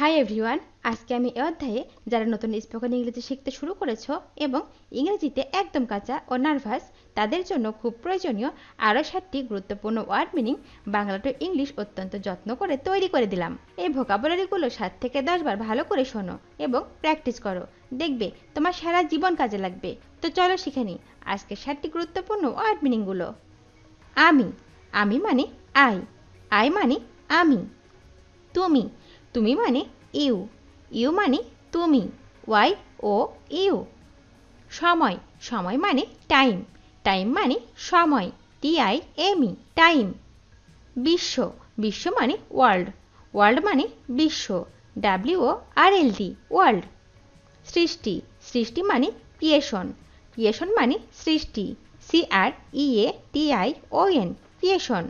Hi everyone, আজকে আমি এই অধ্যায়ে যারা নতুন স্পোকেন ইংরেজি শিখতে শুরু করেছো এবং ইংরেজিতে একদম কাঁচা ও নার্ভাস তাদের জন্য খুব প্রয়োজনীয় আরও 7টি গুরুত্বপূর্ণ word meaning Bangla to English অত্যন্ত যত্ন করে তৈরি করে দিলাম। এই ভোকাবুলারিগুলো 7 থেকে 10 বার ভালো করে শোনো এবং প্র্যাকটিস করো, দেখবে তোমার সারা জীবন কাজে লাগবে। তো চলো শিখে নিই আজকে 7টি গুরুত্বপূর্ণ ওয়ার্ড মিনিংগুলো। আমি, আমি মানে আই, আই মানে আমি। তুমি, তুমি মানে ইউ, ইউ মানে তুমি, ওয়াই ও ইউ। সময়, সময় মানে টাইম, টাইম মানে সময়, TIME টাইম। বিশ্ব, বিশ্ব মানে ওয়ার্ল্ড, ওয়ার্ল্ড মানে বিশ্ব, WORLD ওয়ার্ল্ড। সৃষ্টি, সৃষ্টি মানে ক্রিয়েশন, ক্রিয়েশন মানে সৃষ্টি, CREATION ক্রিয়েশন।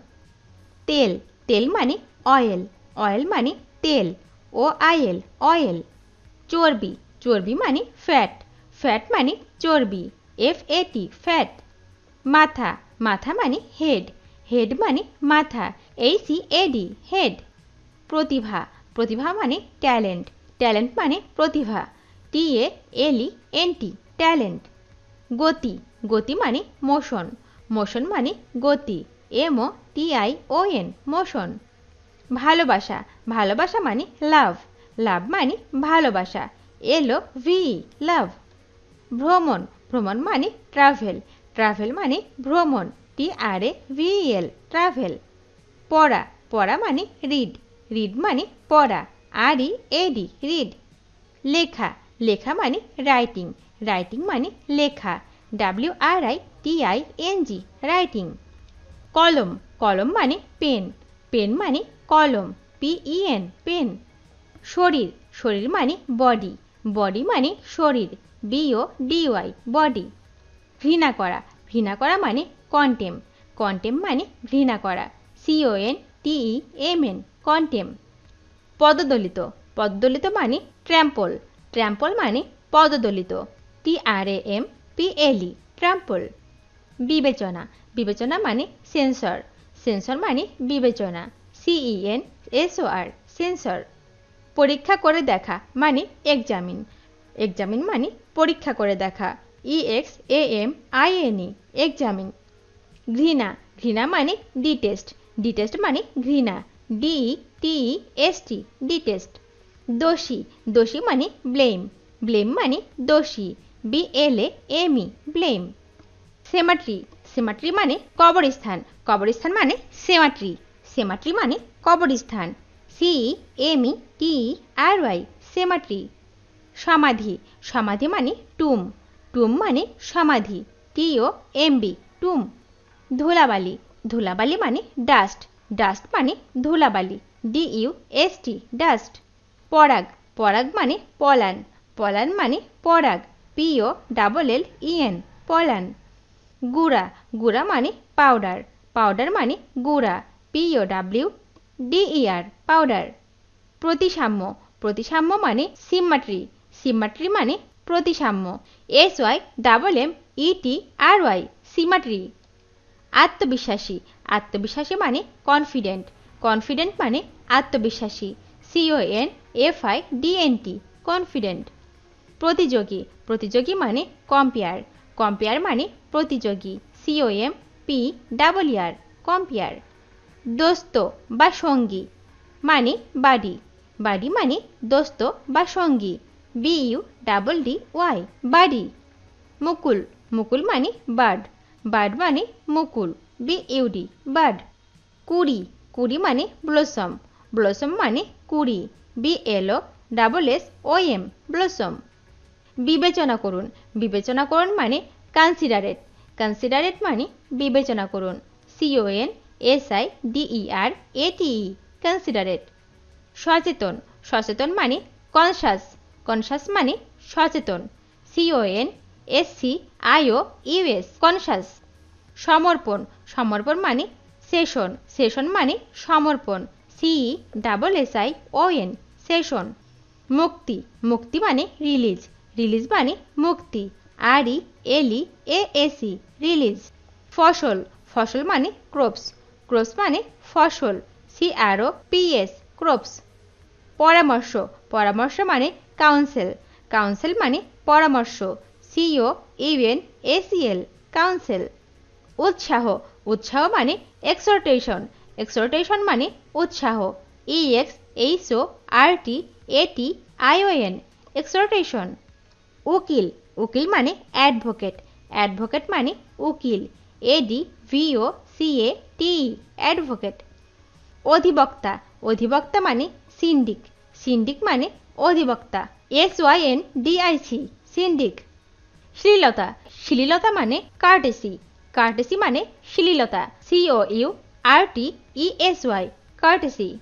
তেল, তেল মানে অয়েল, অয়েল মানে তেল, OIL অয়েল। চর্বি, চর্বি মানে ফ্যাট, ফ্যাট মানে চর্বি, FAT ফ্যাট। মাথা, মাথা মানে হেড, হেড মানে মাথা, HEAD হেড। প্রতিভা, প্রতিভা মানে ট্যালেন্ট, ট্যালেন্ট মানে প্রতিভা, TALENT ট্যালেন্ট। গতি, গতি মানে মোশন, মোশন মানে গতি, MOTION মোশন। ভালোবাসা, ভালোবাসা মানে লাভ, লাভ মানে ভালোবাসা, LOVE লাভ। ভ্রমণ, ভ্রমণ মানে ট্রাভেল, ট্রাভেল মানে ভ্রমণ, TRAVEL ট্রাভেল। পড়া, পড়া মানে রিড, রিড মানে পড়া, READ রিড। লেখা, লেখা মানে রাইটিং, রাইটিং মানে লেখা, WRITING রাইটিং। কলম, কলম মানে পেন, পেন মানে কলম, PEN পেন। শরীর, শরীর মানে বডি, বডি মানে শরীর, BODY বডি। ঘৃণা করা, ঘৃণা করা মানে কন্টেম, কন্টেম মানে ঘৃণা করা, CONTEMN কন্টেম। পদদলিত, পদদলিত মানে ট্র্যাম্পল, ট্র্যাম্পল মানে পদদলিত, TRAMPLE ট্র্যাম্পল। বিবেচনা, বিবেচনা মানে সেন্সর, সেন্সর মানে বিবেচনা, CENSOR সেন্সর। পরীক্ষা করে দেখা মানে এক্সামিন, এক্সামিন মানে পরীক্ষা করে দেখা, EXAMINE এক্সামিন। ঘৃণা, ঘৃণা মানে ডিটেস্ট, ডিটেস্ট মানে ঘৃণা, DETEST ডিটেস্ট। দোষী, দোষী মানে ব্লেম, ব্লেম মানে দোষী, BLAME ব্লেম। সেমাট্রি, সেমাট্রি মানে কবরস্থান, কবরস্থান মানে সেমাট্রি, সেমাট্রি মানে কবরস্থান, CEMETRY সেমাট্রি। সমাধি, সমাধি মানে টুম, টুম মানে সমাধি, TOMB টুম। ধুলাবালি, ধুলাবালি মানে ডাস্ট, ডাস্ট মানে ধুলাবালি, DUST ডাস্ট। পরাগ, পরাগ মানে পলান, পলান মানে পরাগ, POLLEN পলান। গুঁড়া, গুঁড়া মানে পাউডার, পাউডার মানে গুঁড়া, POWDER পাউডার। প্রতিসাম্য, প্রতিসাম্য মানে সিমেট্রি, সিমেট্রি মানে প্রতিসাম্য, SYMMETRY সিমেট্রি। আত্মবিশ্বাসী, আত্মবিশ্বাসী মানে কনফিডেন্ট, কনফিডেন্ট মানে আত্মবিশ্বাসী, CONFIDENT কনফিডেন্ট। প্রতিযোগী, প্রতিযোগী মানে কম্পেয়ার, কম্পেয়ার মানে প্রতিযোগী, COMPER কম্পেয়ার। দোস্ত বা সঙ্গী মানে বাডি, বাডি মানে দোস্ত বা সঙ্গী, BUDDY বাডি। মুকুল, মুকুল মানে বার্ড, বার্ড মানে মুকুল, BUD বার্ড। কুড়ি, কুড়ি মানে ব্লসম, ব্লসম মানে কুড়ি, BLOSSOM ব্লসম। বিবেচনা করুন, বিবেচনা করুন মানে কনসিডারেট, কনসিডারেট মানে বিবেচনা করুন, CONSIDERATE কনসিডারেট। সচেতন, সচেতন মানে কনসাস, কনসাস মানে সচেতন, CONSCIOUS কনসাস। সমর্পণ, সমর্পণ মানে সেশন, সেশন মানে সমর্পণ, CESSION সেশন। মুক্তি, মুক্তি মানে রিলিজ, রিলিজ মানে মুক্তি, RELEASE রিলিজ। ফসল, ফসল মানে ক্রপস, ক্রপস মানে ফসল, CROPS ক্রপস। পরামর্শ, পরামর্শ মানে কাউন্সেল, কাউন্সেল মানে পরামর্শ, COUNSEL, কাউন্সেল। উৎসাহ, উৎসাহ মানে এক্সহর্টেশন, এক্সহর্টেশন মানে উৎসাহ, EXHORTATION, এক্সহর্টেশন। উকিল, উকিল মানে অ্যাডভোকেট, অ্যাডভোকেট মানে উকিল, ADVOCATE, অ্যাডভোকেট। অধিবক্তা, অধিবক্তা মানে সিন্ডিক, সিন্ডিক মানে অধিবক্তা, SYNDIC, সিন্ডিক। শ্লীলতা, শ্লীলতা মানে কার্টেসি, কার্টেসি মানে শ্লীলতা, COURTESY, কার্টেসি।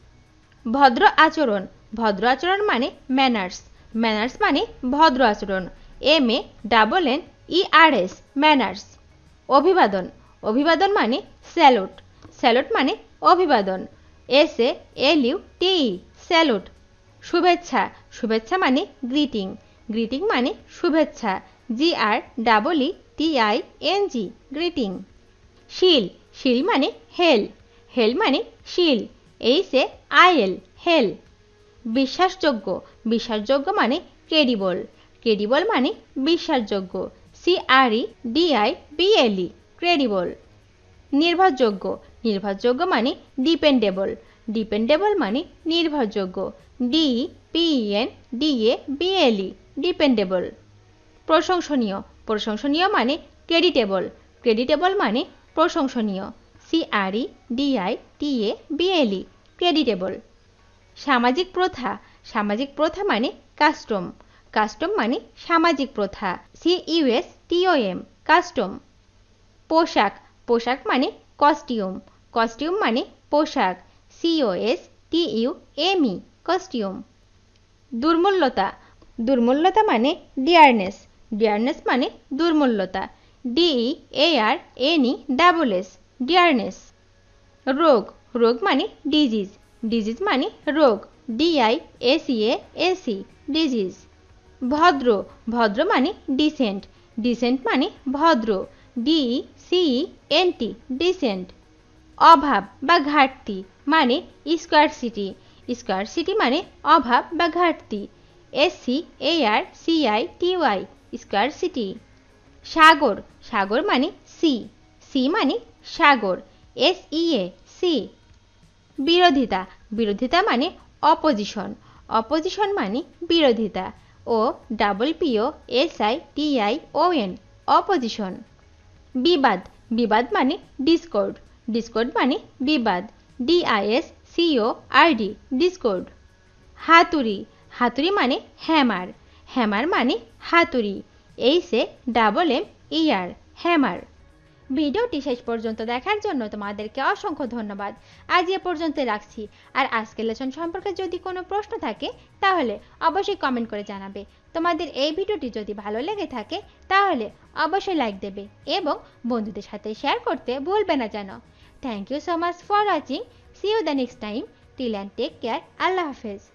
ভদ্র আচরণ, ভদ্র আচরণ মানে ম্যানার্স, ম্যানার্স মানে ভদ্র আচরণ, MANNERS, ম্যানার্স। অভিবাদন, অভিবাদন মানে স্যালুট, স্যালুট মানে অভিবাদন, SALUTE, স্যালুট। শুভেচ্ছা, শুভেচ্ছা মানে গ্রিটিং, গ্রিটিং মানে শুভেচ্ছা, GREETING, গ্রিটিং। শিল, শিল মানে হেল, হেল মানে শিল, HAIL, হেল। বিশ্বাসযোগ্য, বিশ্বাসযোগ্য মানে ক্রেডিবল, ক্রেডিবল মানে বিশ্বাসযোগ্য, CREDIBLE, ক্রেডিবল। নির্ভরযোগ্য, নির্ভরযোগ্য মানে ডিপেন্ডেবল, ডিপেন্ডেবল মানে নির্ভরযোগ্য, DEPENDABLE, ডিপেন্ডেবল। প্রশংসনীয়, প্রশংসনীয় মানে ক্রেডিটেবল, ক্রেডিটেবল মানে প্রশংসনীয়, CREDITABLE, ক্রেডিটেবল। সামাজিক প্রথা, সামাজিক প্রথা মানে কাস্টম, কাস্টম মানে সামাজিক প্রথা, CUSTOM, কাস্টম। পোশাক, পোশাক মানে কস্টিউম, কস্টিউম মানে পোশাক, COSTUME, কস্টিউম। দুর্মূল্যতা, দুর্মূল্যতা মানে ডিয়ারনেস, ডিয়ারনেস মানে দুর্মূল্যতা, DEARNESS, ডিয়ারনেস। রোগ, রোগ মানে ডিজিজ, ডিজিজ মানে রোগ, DISEASE, ডিজিজ। ভদ্র, ভদ্র মানে ডিসেন্ট, ডিসেন্ট মানে ভদ্র, DECENT, ডিসেন্ট। অভাব বা ঘাটতি মানে স্কারসিটি, স্কারসিটি মানে অভাব বা ঘাটতি, SCARCITY, স্কারসিটি। সাগর, সাগর মানে সি, সি মানে সাগর, SEA, বিরোধিতা, বিরোধিতা মানে অপোজিশন, অপোজিশন মানে বিরোধিতা, OPPOSITION, অপোজিশন। বিবাদ, বিবাদ মানে ডিসকর্ড, ডিসকর্ড মানে বিবাদ, DISCORD, ডিসকর্ড। হাতুড়ি, হাতুড়ি মানে হ্যামার, হ্যামার মানে হাতুড়ি, HAMMER, হ্যামার। ভিডিওটি শেষ পর্যন্ত দেখার জন্য তোমাদেরকে অসংখ্য ধন্যবাদ। আজ এ পর্যন্ত রাখছি। আর আজকের লেসন সম্পর্কে যদি কোনো প্রশ্ন থাকে তাহলে অবশ্যই কমেন্ট করে জানাবে। তোমাদের এই ভিডিওটি যদি ভালো লেগে থাকে তাহলে অবশ্যই লাইক দেবে এবং বন্ধুদের সাথে শেয়ার করতে ভুলবে না যেন। Thank you so much for watching. See you the next time. Till and take care. আল্লাহ হাফেজ।